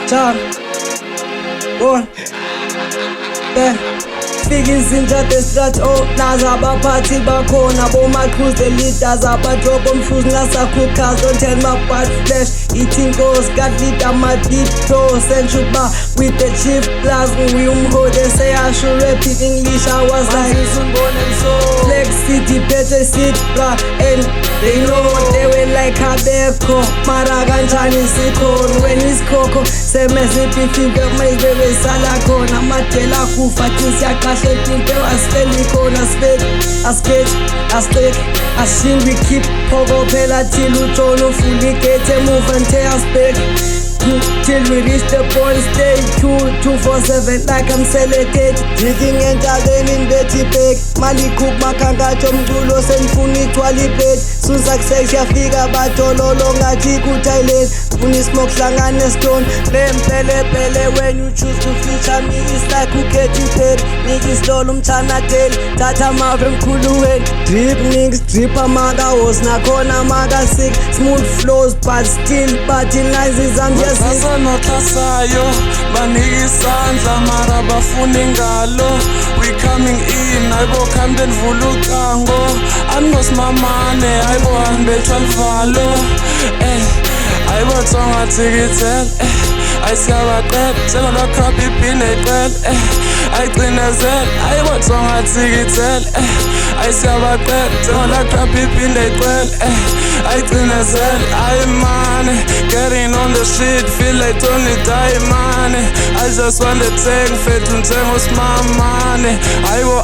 John, one, then. Figures in the strat, oh, Nazaba party bakona, Boma cruise, the leaders, Abba drop on shoes, Nasa cookers, don't tell my bad flesh. Eating goes, got leader, my deep toes, and Shuba with the chief class, we they say I should repeat English, I was like, Flex City, better sit, blah, and they know they were like Habeko, Maraganchani Sikon, when it's Coco, say messy, finger, my baby, Salakon, Amatela, Kufatis, Shaping them as Felicon, as fake, as cage, as thick, as shin we keep Pogo Pela till Utono fully get a move and tear us back till we reach the point stay 247 like I'm selected. Drinking and in dirty bag. Mali cook makanga chomdulo senfuni twali bed. Soon success ya figure batolo longa tiku Thailand. Funi smoke slangane stone. Blame pele when you choose to feature me. It's like who getting paid. Niggas lolum chana tail. Tata mavem kuluwen. Drip niggas drip amaga was na kona maga sick. Smooth flows but still batilize I'm just Sasa notasayo baniki sandla mara bafuni ngalo. We coming in ayibo kamben vulukango. Anbos mamane ayibo anbethwa livalo. Ayibo tsonga tikitel. Ayisiyabaqeda njengolwa crap iphinde iqele. Ayicinezele ayibo tsonga tikitel. Ayisiyabaqeda njengolwa crap iphinde iqele. Ayicinezele ayimane. Getting on the shit, feel like Tony Diamond. I just want to take fit and take what's my money.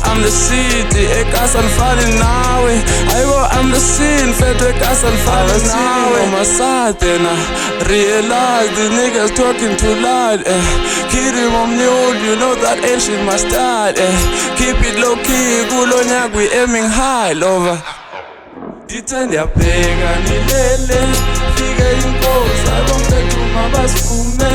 I'm the city, I'm falling now. I'm the scene, fit, I'm falling now. On my side, then I realize these niggas talking too loud. Kid him on mule, you know that ain't shit my style. Keep it low key, cool on yak, we aiming high, lover. Dithanda yabheka nilele fika inkosi ayibonke thuma basifume